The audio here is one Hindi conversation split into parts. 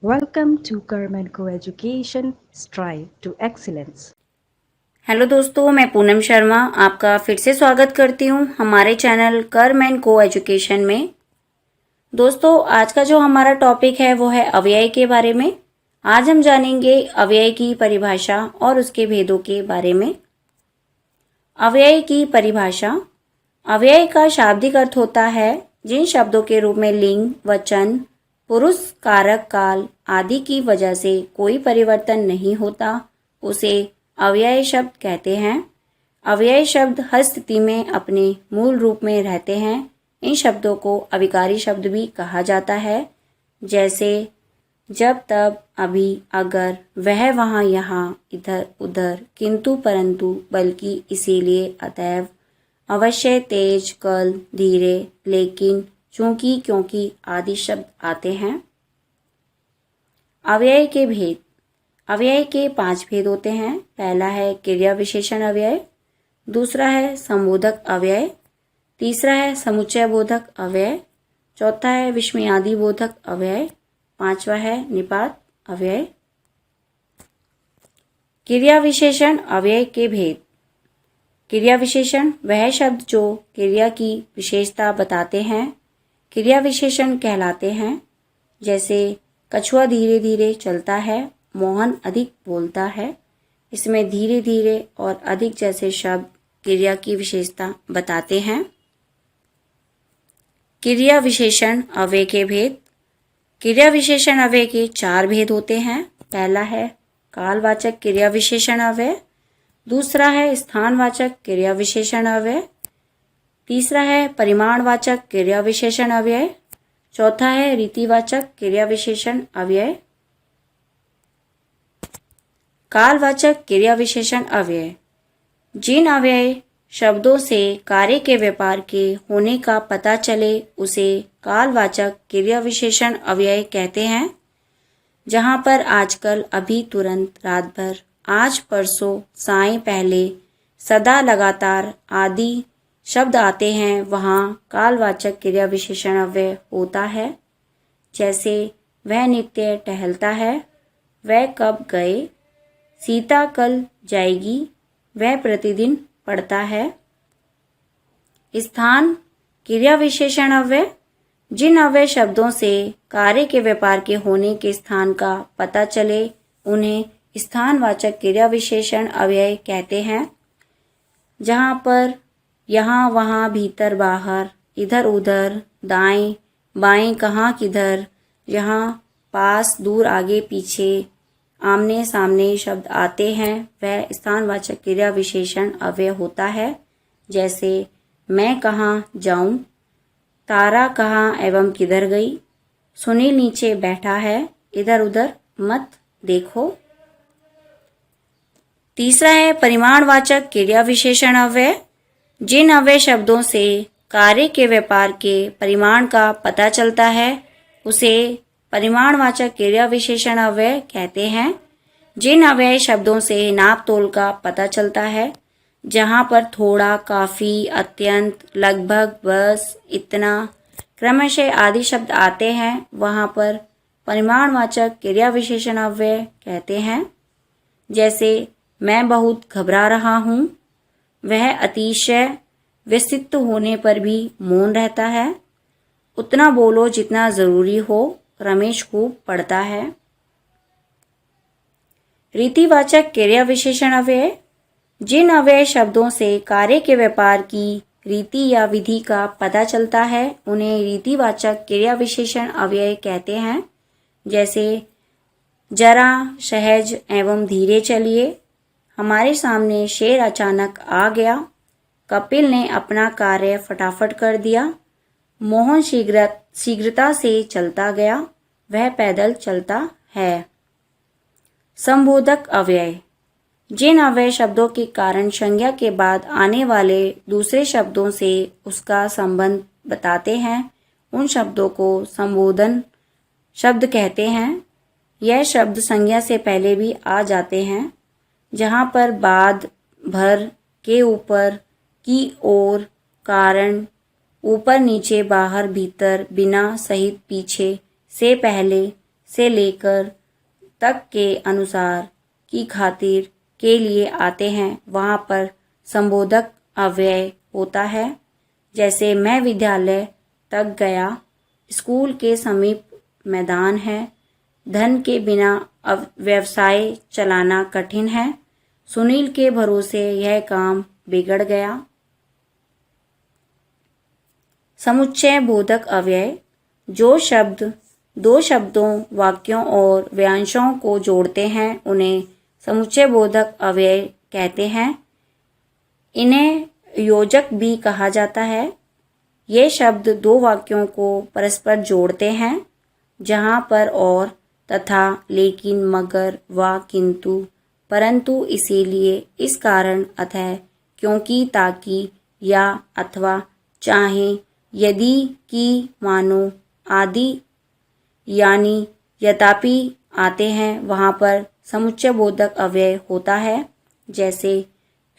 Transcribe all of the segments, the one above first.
Welcome to Carmen Co-Education Strive to Excellence। Hello दोस्तों, मैं पूनम शर्मा आपका फिर से स्वागत करती हूँ हमारे चैनल करमेन को एजुकेशन में। दोस्तों, आज का जो हमारा टॉपिक है वो है अव्यय के बारे में। आज हम जानेंगे अव्यय की परिभाषा और उसके भेदों के बारे में। अव्यय की परिभाषा। अव्यय का शाब्दिक अर्थ होता है जिन शब्दों के रूप में लिंग, वचन, पुरुष, कारक, काल आदि की वजह से कोई परिवर्तन नहीं होता उसे अव्यय शब्द कहते हैं। अव्यय शब्द हर स्थिति में अपने मूल रूप में रहते हैं। इन शब्दों को अविकारी शब्द भी कहा जाता है, जैसे जब, तब, अभी, अगर, वह, वहाँ, यहाँ, इधर, उधर, किंतु, परंतु, बल्कि, इसीलिए, अतएव, अवश्य, तेज, कल, धीरे, लेकिन, चूंकि, क्योंकि आदि शब्द आते हैं। अव्यय के भेद। अव्यय के 5 भेद होते हैं। पहला है क्रिया विशेषण अव्यय, दूसरा है संबोधक अव्यय, तीसरा है समुच्चय बोधक अव्यय, चौथा है विस्मयादि बोधक अव्यय, पांचवा है निपात अव्यय। क्रिया विशेषण अव्यय के भेद। क्रिया विशेषण वह शब्द जो क्रिया की विशेषता बताते हैं क्रिया विशेषण कहलाते हैं। जैसे कछुआ धीरे धीरे चलता है, मोहन अधिक बोलता है। इसमें धीरे धीरे और अधिक जैसे शब्द क्रिया की विशेषता बताते हैं। क्रिया विशेषण अव्यय के भेद। क्रिया विशेषण अव्यय के 4 भेद होते हैं। पहला है कालवाचक क्रिया विशेषण अव्यय, दूसरा है स्थानवाचक क्रिया विशेषण अव्यय, तीसरा है परिमाणवाचक क्रिया विशेषण अव्यय, चौथा है रीतिवाचक क्रिया विशेषण अव्यय। कालवाचक क्रिया विशेषण अव्यय। जिन अव्यय शब्दों से कार्य के व्यापार के होने का पता चले उसे कालवाचक क्रिया विशेषण अव्यय कहते हैं। जहाँ पर आजकल, अभी, तुरंत, रात भर, आज, परसों, साएं, पहले, सदा, लगातार आदि शब्द आते हैं वहाँ कालवाचक क्रिया विशेषण अव्यय होता है। जैसे वह नित्य टहलता है, वह कब गए, सीता कल जाएगी, वह प्रतिदिन पढ़ता है। स्थान क्रिया विशेषण अव्यय। जिन अव्यय शब्दों से कार्य के व्यापार के होने के स्थान का पता चले उन्हें स्थानवाचक क्रिया विशेषण अव्यय कहते हैं। जहाँ पर यहाँ, वहाँ, भीतर, बाहर, इधर, उधर, दाएं, बाएं, कहाँ, किधर, यहाँ, पास, दूर, आगे, पीछे, आमने सामने शब्द आते हैं वह स्थानवाचक क्रिया विशेषण अव्यय होता है। जैसे मैं कहाँ जाऊं, तारा कहाँ एवं किधर गई, सुनील नीचे बैठा है, इधर उधर मत देखो। तीसरा है परिमाणवाचक क्रिया विशेषण अव्यय। जिन अव्यय शब्दों से कार्य के व्यापार के परिमाण का पता चलता है उसे परिमाणवाचक क्रिया विशेषण अव्यय कहते हैं। जिन अव्यय शब्दों से नाप तोल का पता चलता है, जहाँ पर थोड़ा, काफी, अत्यंत, लगभग, बस, इतना, क्रमशः आदि शब्द आते हैं वहाँ पर परिमाणवाचक क्रिया विशेषण अव्यय कहते हैं। जैसे मैं बहुत घबरा रहा हूँ, वह अतिशय व्यस्त होने पर भी मौन रहता है, उतना बोलो जितना जरूरी हो, रमेश खूब पढ़ता है। रीतिवाचक क्रिया विशेषण अव्यय। जिन अव्यय शब्दों से कार्य के व्यापार की रीति या विधि का पता चलता है उन्हें रीतिवाचक क्रिया विशेषण अव्यय कहते हैं। जैसे जरा, सहज एवं धीरे चलिए, हमारे सामने शेर अचानक आ गया, कपिल ने अपना कार्य फटाफट कर दिया, मोहन शीघ्रता से चलता गया, वह पैदल चलता है। संबोधक अव्यय। जिन अव्यय शब्दों के कारण संज्ञा के बाद आने वाले दूसरे शब्दों से उसका संबंध बताते हैं उन शब्दों को संबोधन शब्द कहते हैं। यह शब्द संज्ञा से पहले भी आ जाते हैं। जहाँ पर बाद, भर, के ऊपर, की ओर, कारण, ऊपर, नीचे, बाहर, भीतर, बिना, सहित, पीछे, से पहले, से लेकर तक के अनुसार की खातिर के लिए आते हैं वहाँ पर संबोधक अव्यय होता है। जैसे मैं विद्यालय तक गया, स्कूल के समीप मैदान है, धन के बिना अब व्यवसाय चलाना कठिन है, सुनील के भरोसे यह काम बिगड़ गया। समुच्चय बोधक अव्यय जो शब्द दो शब्दों, वाक्यों और वाक्यांशों को जोड़ते हैं उन्हें समुच्चय बोधक अव्यय कहते हैं। इन्हें योजक भी कहा जाता है। ये शब्द दो वाक्यों को परस्पर जोड़ते हैं जहाँ पर और, तथा, लेकिन, मगर, व, किंतु, परंतु, इसीलिए, इस कारण, अतः, क्योंकि, ताकि, या, अथवा, चाहे, यदि, कि, मानो, आदि यानी यद्यपि आते हैं वहाँ पर समुच्चय बोधक अव्यय होता है। जैसे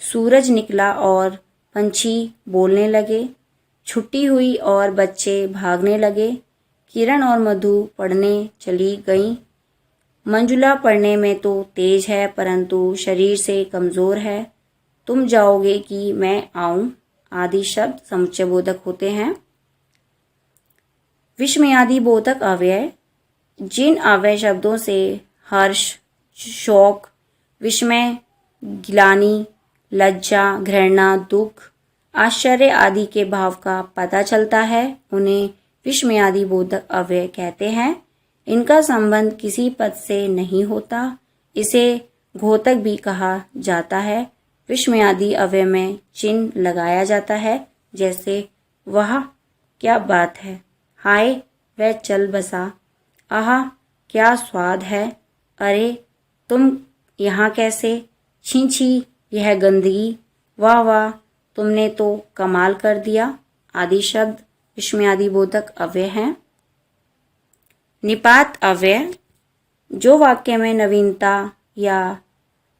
सूरज निकला और पंछी बोलने लगे, छुट्टी हुई और बच्चे भागने लगे, किरण और मधु पढ़ने चली गईं, मंजुला पढ़ने में तो तेज है परंतु शरीर से कमज़ोर है, तुम जाओगे कि मैं आऊं, आदि शब्द समुच्चय बोधक होते हैं। विस्मयादि बोधक अव्यय जिन अव्यय शब्दों से हर्ष, शोक, विस्मय, गिलानी, लज्जा, घृणा, दुख, आश्चर्य आदि के भाव का पता चलता है उन्हें विस्मयादि बोधक अव्यय कहते हैं। इनका संबंध किसी पद से नहीं होता, इसे घोतक भी कहा जाता है। विस्मयादि अव्यय में चिन्ह लगाया जाता है। जैसे वाह क्या बात है, हाय वह चल बसा, आहा क्या स्वाद है, अरे तुम यहाँ कैसे, छी छी यह गंदगी, वाह वाह तुमने तो कमाल कर दिया, आदि शब्द विस्मयादि बोधक अव्यय हैं। निपात अव्यय जो वाक्य में नवीनता या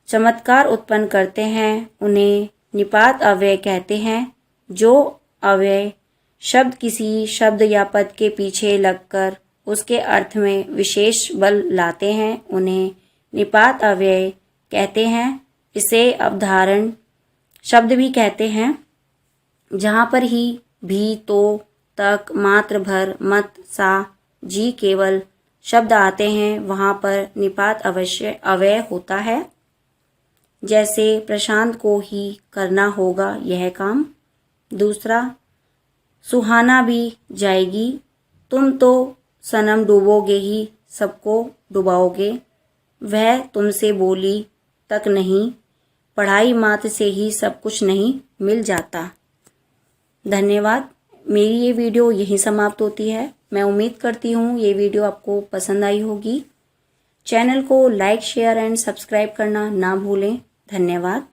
चमत्कार उत्पन्न करते हैं उन्हें निपात अव्यय कहते हैं। जो अव्यय शब्द किसी शब्द या पद के पीछे लगकर उसके अर्थ में विशेष बल लाते हैं उन्हें निपात अव्यय कहते हैं। इसे अवधारण शब्द भी कहते हैं। जहाँ पर ही, भी, तो, तक, मात्र, भर, मत, सा, जी केवल शब्द आते हैं वहाँ पर निपात अव्यय होता है। जैसे प्रशांत को ही करना होगा यह काम। दूसरा, सुहाना भी जाएगी, तुम तो सनम डूबोगे ही सबको डुबाओगे, वह तुमसे बोली तक नहीं, पढ़ाई मात्र से ही सब कुछ नहीं मिल जाता। धन्यवाद। मेरी ये वीडियो यहीं समाप्त होती है। मैं उम्मीद करती हूँ ये वीडियो आपको पसंद आई होगी। चैनल को लाइक, शेयर एंड सब्सक्राइब करना ना भूलें। धन्यवाद।